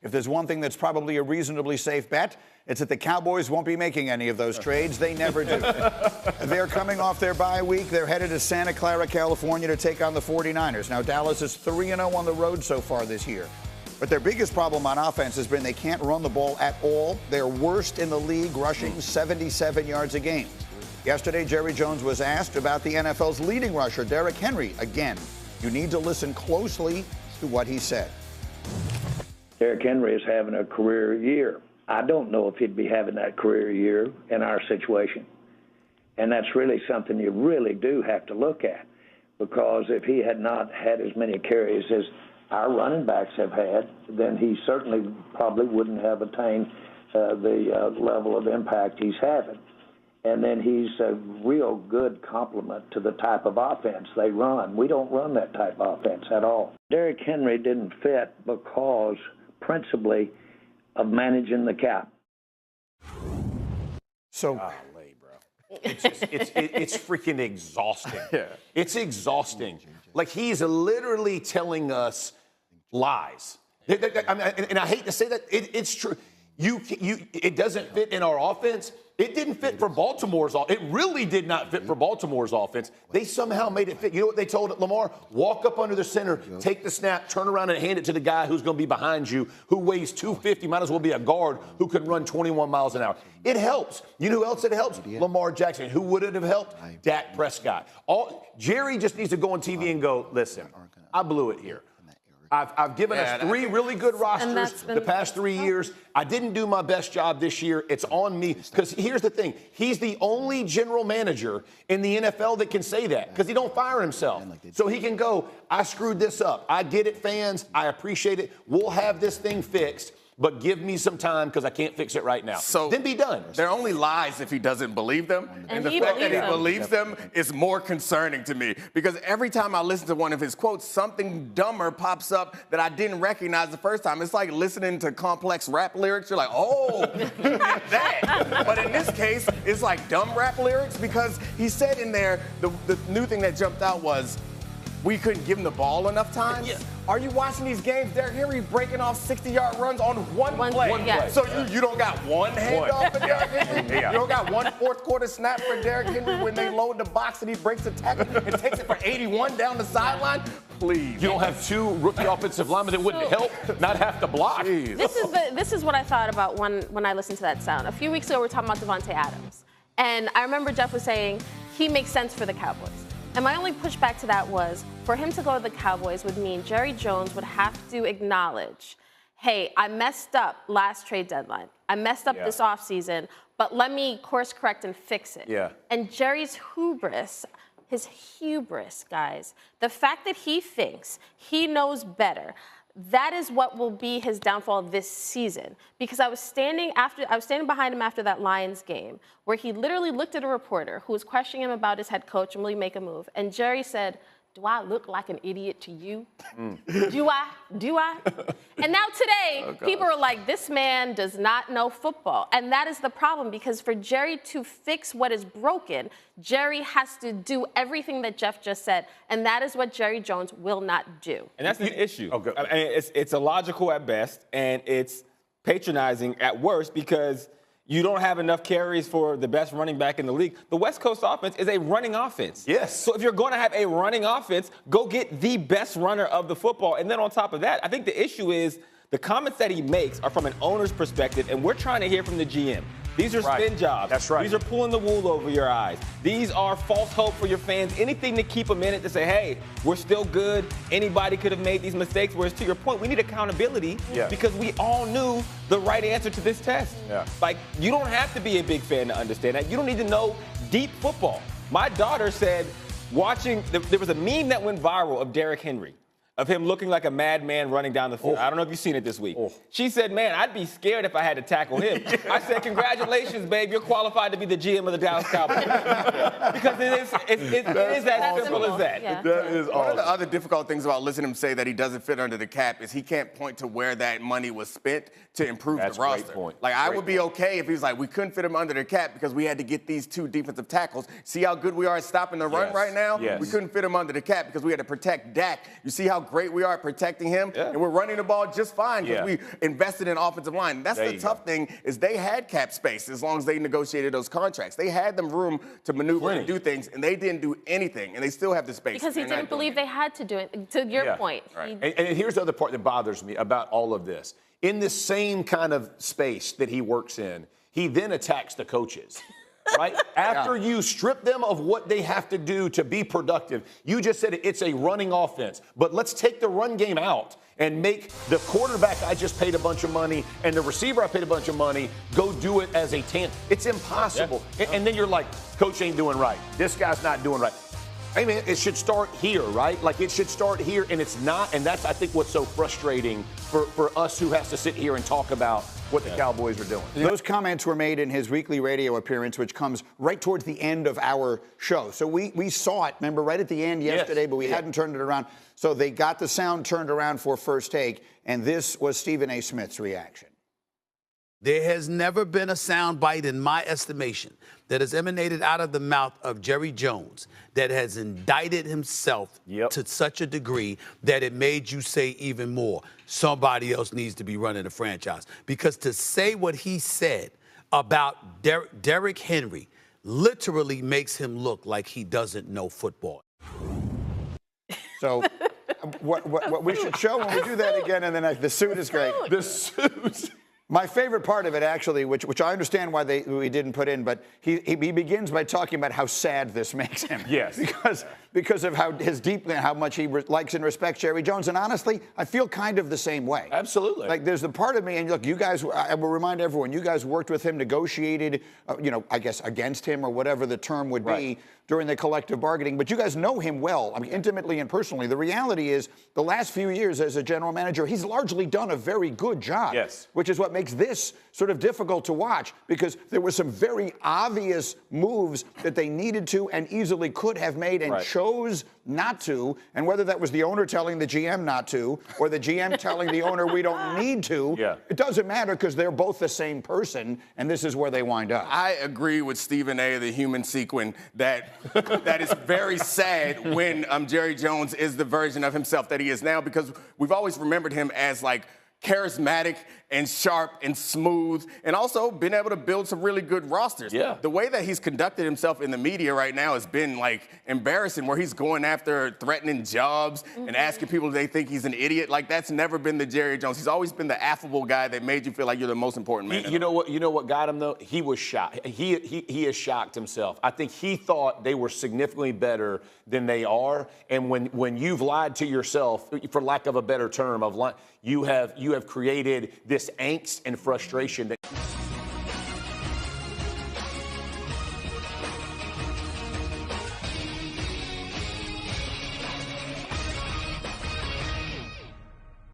If there's one thing that's probably a reasonably safe bet, it's that the Cowboys won't be making any of those trades. They never do. They're coming off their bye week. They're headed to Santa Clara, California to take on the 49ers. Now, Dallas is 3-0 on the road so far this year. But their biggest problem on offense has been they can't run the ball at all. They're worst in the league, rushing 77 yards a game. Yesterday, Jerry Jones was asked about the NFL's leading rusher, Derrick Henry. Again, you need to listen closely to what he said. Derrick Henry is having a career year. I don't know if he'd be having that career year in our situation. And that's really something you really do have to look at, because if he had not had as many carries as our running backs have had, then he certainly probably wouldn't have attained the level of impact he's having. And then he's a real good complement to the type of offense they run. We don't run that type of offense at all. Derrick Henry didn't fit because principally of managing the cap. So, golly, bro. It's freaking exhausting. Yeah. It's exhausting. Like, he's literally telling us lies. And I hate to say that. It's true. It doesn't fit in our offense. It didn't fit for Baltimore's offense. It really did not fit for Baltimore's offense. They somehow made it fit. You know what they told Lamar? Walk up under the center, take the snap, turn around and hand it to the guy who's going to be behind you, who weighs 250, might as well be a guard who can run 21 miles an hour. It helps. You know who else it helps? Lamar Jackson. Who would it have helped? Dak Prescott. Jerry just needs to go on TV and go, listen, I blew it here. I've given us 3 really good rosters the past 3 years. I didn't do my best job this year. It's on me. Because here's the thing. He's the only general manager in the NFL that can say that, because he don't fire himself. So he can go, I screwed this up. I get it, fans. I appreciate it. We'll have this thing fixed, but give me some time because I can't fix it right now. So then be done. They're only lies if he doesn't believe them. And the fact that he believes them is more concerning to me, because every time I listen to one of his quotes, something dumber pops up that I didn't recognize the first time. It's like listening to complex rap lyrics. You're like, oh, he meant that. But in this case, it's like dumb rap lyrics, because he said in there, the new thing that jumped out was, we couldn't give him the ball enough times. Yeah. Are you watching these games? Derrick Henry breaking off 60-yard runs on one play. Play. So you don't got one handoff for Derrick Henry? You don't got one fourth-quarter snap for Derrick Henry when they load the box and he breaks the tackle and takes it for 81 down the sideline? Please. You don't have 2 rookie offensive linemen that wouldn't help not have to block. This is what I thought about when I listened to that sound. A few weeks ago, we were talking about Devontae Adams. And I remember Jeff was saying he makes sense for the Cowboys. And my only pushback to that was, for him to go to the Cowboys would mean Jerry Jones would have to acknowledge, hey, I messed up last trade deadline. I messed up this offseason, but let me course correct and fix it. Yeah. And Jerry's hubris, guys, the fact that he thinks he knows better, that is what will be his downfall this season. Because I was standing behind him after that Lions game, where he literally looked at a reporter who was questioning him about his head coach and will he make a move. And Jerry said, do I look like an idiot to you? Do I? And now today, people are like, this man does not know football. And that is the problem, because for Jerry to fix what is broken, Jerry has to do everything that Jeff just said. And that is what Jerry Jones will not do. And that's the issue. I mean, it's illogical at best, and it's patronizing at worst, because you don't have enough carries for the best running back in the league. The West Coast offense is a running offense. Yes. So if you're going to have a running offense, go get the best runner of the football. And then on top of that, I think the issue is the comments that he makes are from an owner's perspective, and we're trying to hear from the GM. These are spin jobs. That's right. These are pulling the wool over your eyes. These are false hope for your fans. Anything to keep them in it, to say, hey, we're still good. Anybody could have made these mistakes. Whereas to your point, we need accountability because we all knew the right answer to this test. Yeah. Like, you don't have to be a big fan to understand that. You don't need to know deep football. My daughter said, there was a meme that went viral of Derrick Henry, of him looking like a madman running down the field. I don't know if you've seen it this week. She said, man, I'd be scared if I had to tackle him. I said, congratulations, babe. You're qualified to be the GM of the Dallas Cowboys. Because it is as simple as that. Yeah. That is awesome. One of the other difficult things about listening to him say that he doesn't fit under the cap is he can't point to where that money was spent to improve the roster. Great point. Like, I would be okay if he was like, we couldn't fit him under the cap because we had to get these 2 defensive tackles. See how good we are at stopping the run right now? Yes. We couldn't fit him under the cap because we had to protect Dak. You see how great we are at protecting him, and we're running the ball just fine because we invested in offensive line. That's the tough thing is they had cap space as long as they negotiated those contracts. They had them room to maneuver and do things, and they didn't do anything, and they still have the space. Because he didn't believe they had to do it, to your point. Right. And here's the other part that bothers me about all of this. In this same kind of space that he works in, he then attacks the coaches. Right? After you strip them of what they have to do to be productive, you just said it's a running offense. But let's take the run game out and make the quarterback I just paid a bunch of money and the receiver I paid a bunch of money go do it as a tandem. It's impossible. And then you're like, coach ain't doing right. This guy's not doing right. I mean, it should start here, right? Like, it should start here, and it's not. And that's, I think, what's so frustrating for us who has to sit here and talk about what the Cowboys are doing. Those comments were made in his weekly radio appearance, which comes right towards the end of our show. So we saw it, remember, right at the end yesterday, but we hadn't turned it around. So they got the sound turned around for First Take, and this was Stephen A. Smith's reaction. There has never been a soundbite, in my estimation, that has emanated out of the mouth of Jerry Jones that has indicted himself to such a degree that it made you say even more, somebody else needs to be running the franchise. Because to say what he said about Derrick Henry literally makes him look like he doesn't know football. So what we should show when we do that again, and then the suit is great. The suit. My favorite part of it, actually, which I understand why we didn't put in, but he begins by talking about how sad this makes him. Yes. Because of how much he likes and respects Jerry Jones. And honestly, I feel kind of the same way. Absolutely. Like, there's the part of me, and look, you guys, I will remind everyone, you guys worked with him, negotiated, I guess against him or whatever the term would be during the collective bargaining. But you guys know him well, I mean, intimately and personally. The reality is, the last few years as a general manager, he's largely done a very good job. Yes. Which is what makes this sort of difficult to watch, because there were some very obvious moves that they needed to and easily could have made and chose not to. And whether that was the owner telling the GM not to, or the GM telling the owner we don't need to, it doesn't matter, because they're both the same person, and this is where they wind up. I agree with Stephen A., the human sequin, that that is very sad when Jerry Jones is the version of himself that he is now, because we've always remembered him as like charismatic and sharp and smooth, and also been able to build some really good rosters. Yeah. The way that he's conducted himself in the media right now has been like embarrassing, where he's going after threatening jobs and asking people if they think he's an idiot. Like, that's never been the Jerry Jones. He's always been the affable guy that made you feel like you're the most important man. You know what got him though? He was shocked. He has shocked himself. I think he thought they were significantly better than they are. And when you've lied to yourself, for lack of a better term, you have created this angst and frustration that